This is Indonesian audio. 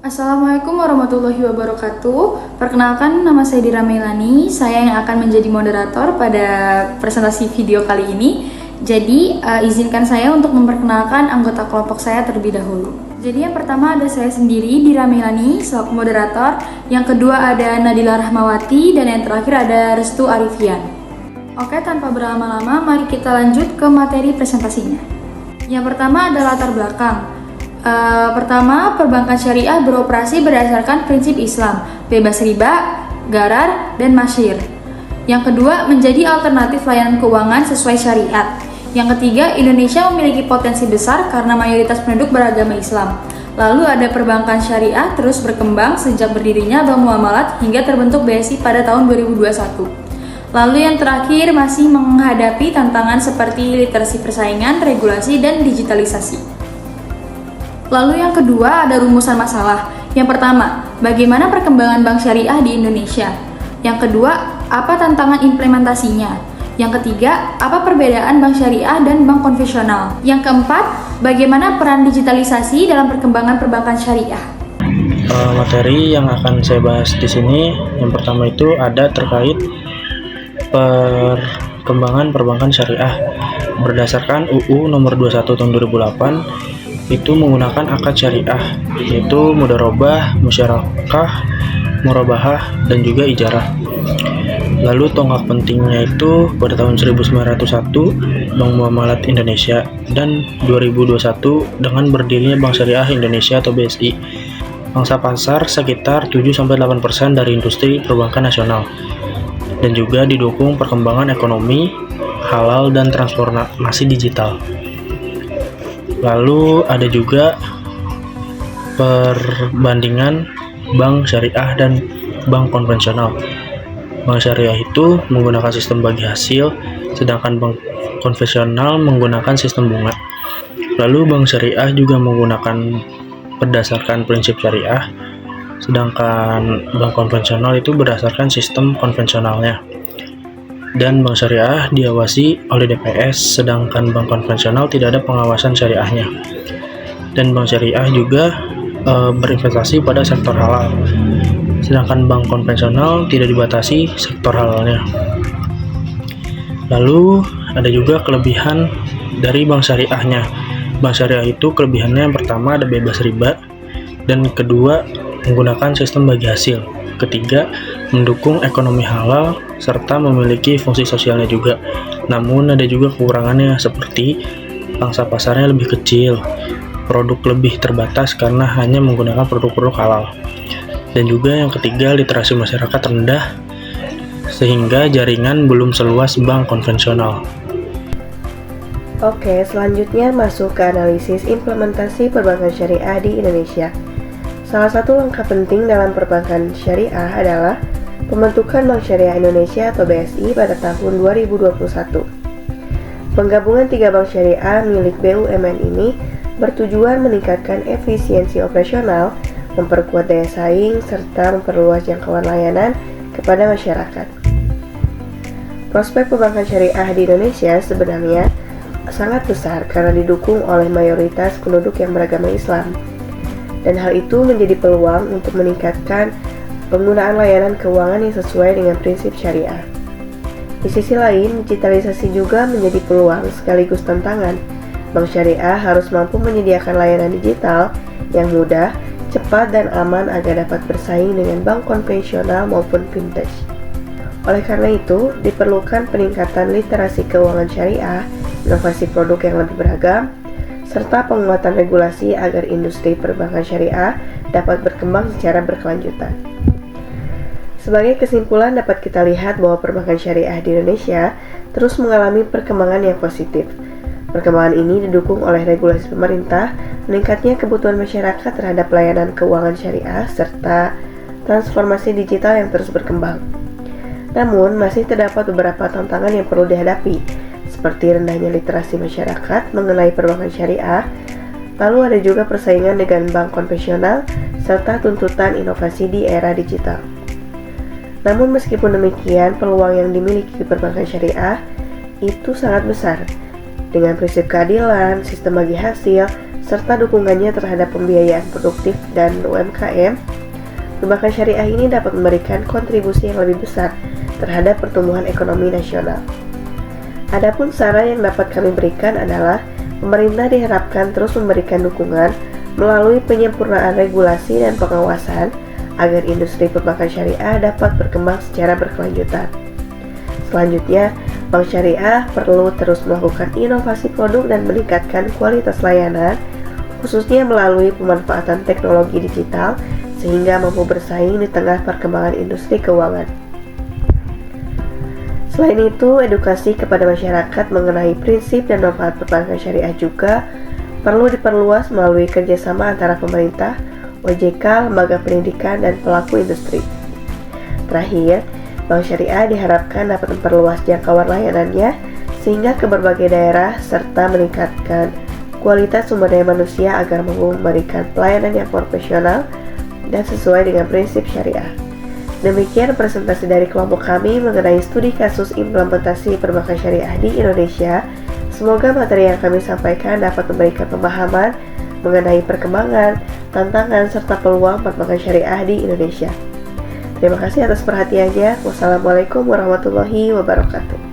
Assalamualaikum warahmatullahi wabarakatuh. Perkenalkan, nama saya Dira Melani. Saya yang akan menjadi moderator pada presentasi video kali ini. Jadi, izinkan saya untuk memperkenalkan anggota kelompok saya terlebih dahulu. Jadi, yang pertama ada saya sendiri, Dira Melani, selaku moderator. Yang kedua ada Nadila Rahmawati, dan yang terakhir ada Restu Arifian. Oke, tanpa berlama-lama, mari kita lanjut ke materi presentasinya. Yang pertama ada latar belakang. Pertama, perbankan syariah beroperasi berdasarkan prinsip Islam, bebas riba, gharar, dan masyir. Yang kedua, menjadi alternatif layanan keuangan sesuai syariat. Yang ketiga, Indonesia memiliki potensi besar karena mayoritas penduduk beragama Islam. Lalu ada perbankan syariah terus berkembang sejak berdirinya Bank Muamalat hingga terbentuk BSI pada tahun 2021. Lalu yang terakhir masih menghadapi tantangan seperti literasi persaingan, regulasi, dan digitalisasi. Lalu yang kedua ada rumusan masalah. Yang pertama, bagaimana perkembangan bank syariah di Indonesia? Yang kedua, apa tantangan implementasinya? Yang ketiga, apa perbedaan bank syariah dan bank konvensional? Yang keempat, bagaimana peran digitalisasi dalam perkembangan perbankan syariah? Materi yang akan saya bahas di sini, yang pertama itu ada terkait perkembangan perbankan syariah berdasarkan UU nomor 21 tahun 2008. Itu menggunakan akad syariah, yaitu mudharabah, musyarakah, murabahah, dan juga ijarah. Lalu tonggak pentingnya itu pada tahun 1901 Bank Muamalat Indonesia, dan 2021 dengan berdirinya Bank Syariah Indonesia atau BSI. Pangsa pasar sekitar 7-8% dari industri perbankan nasional, dan juga didukung perkembangan ekonomi, halal, dan transformasi digital. Lalu ada juga perbandingan bank syariah dan bank konvensional. Bank syariah itu menggunakan sistem bagi hasil, sedangkan bank konvensional menggunakan sistem bunga. Lalu bank syariah juga menggunakan berdasarkan prinsip syariah, sedangkan bank konvensional itu berdasarkan sistem konvensionalnya. Dan bank syariah diawasi oleh DPS, sedangkan bank konvensional tidak ada pengawasan syariahnya. Dan bank syariah juga berinvestasi pada sektor halal, sedangkan bank konvensional tidak dibatasi sektor halalnya. Lalu ada juga kelebihan dari bank syariahnya. Bank syariah itu kelebihannya yang pertama ada bebas riba, dan kedua menggunakan sistem bagi hasil, ketiga mendukung ekonomi halal, serta memiliki fungsi sosialnya juga. Namun ada juga kekurangannya seperti pangsa pasarnya lebih kecil, produk lebih terbatas karena hanya menggunakan produk-produk halal. Dan juga yang ketiga, literasi masyarakat rendah sehingga jaringan belum seluas bank konvensional. Oke, selanjutnya masuk ke analisis implementasi perbankan syariah di Indonesia. Salah satu langkah penting dalam perbankan syariah adalah pembentukan Bank Syariah Indonesia atau BSI pada tahun 2021. Penggabungan 3 bank syariah milik BUMN ini bertujuan meningkatkan efisiensi operasional, memperkuat daya saing, serta memperluas jangkauan layanan kepada masyarakat. Prospek perbankan syariah di Indonesia sebenarnya sangat besar karena didukung oleh mayoritas penduduk yang beragama Islam. Dan hal itu menjadi peluang untuk meningkatkan penggunaan layanan keuangan yang sesuai dengan prinsip syariah. Di sisi lain, digitalisasi juga menjadi peluang sekaligus tantangan. Bank syariah harus mampu menyediakan layanan digital yang mudah, cepat, dan aman agar dapat bersaing dengan bank konvensional maupun fintech. Oleh karena itu, diperlukan peningkatan literasi keuangan syariah, inovasi produk yang lebih beragam, serta penguatan regulasi agar industri perbankan syariah dapat berkembang secara berkelanjutan. Sebagai kesimpulan, dapat kita lihat bahwa perbankan syariah di Indonesia terus mengalami perkembangan yang positif. Perkembangan ini didukung oleh regulasi pemerintah, meningkatnya kebutuhan masyarakat terhadap layanan keuangan syariah, serta transformasi digital yang terus berkembang. Namun, masih terdapat beberapa tantangan yang perlu dihadapi, seperti rendahnya literasi masyarakat mengenai perbankan syariah, lalu ada juga persaingan dengan bank konvensional, serta tuntutan inovasi di era digital. Namun meskipun demikian, peluang yang dimiliki perbankan syariah itu sangat besar. Dengan prinsip keadilan, sistem bagi hasil, serta dukungannya terhadap pembiayaan produktif dan UMKM, perbankan syariah ini dapat memberikan kontribusi yang lebih besar terhadap pertumbuhan ekonomi nasional. Adapun saran yang dapat kami berikan adalah pemerintah diharapkan terus memberikan dukungan melalui penyempurnaan regulasi dan pengawasan agar industri perbankan syariah dapat berkembang secara berkelanjutan. Selanjutnya, Bank Syariah perlu terus melakukan inovasi produk dan meningkatkan kualitas layanan, khususnya melalui pemanfaatan teknologi digital sehingga mampu bersaing di tengah perkembangan industri keuangan. Selain itu, edukasi kepada masyarakat mengenai prinsip dan manfaat perbankan syariah juga perlu diperluas melalui kerjasama antara pemerintah, OJK, lembaga pendidikan, dan pelaku industri. Terakhir, Bank Syariah diharapkan dapat memperluas jangkauan layanannya sehingga ke berbagai daerah serta meningkatkan kualitas sumber daya manusia agar mampu memberikan pelayanan yang profesional dan sesuai dengan prinsip syariah. Demikian presentasi dari kelompok kami mengenai studi kasus implementasi perbankan syariah di Indonesia. Semoga materi yang kami sampaikan dapat memberikan pemahaman mengenai perkembangan, tantangan, serta peluang perbankan syariah di Indonesia. Terima kasih atas perhatiannya. Wassalamualaikum warahmatullahi wabarakatuh.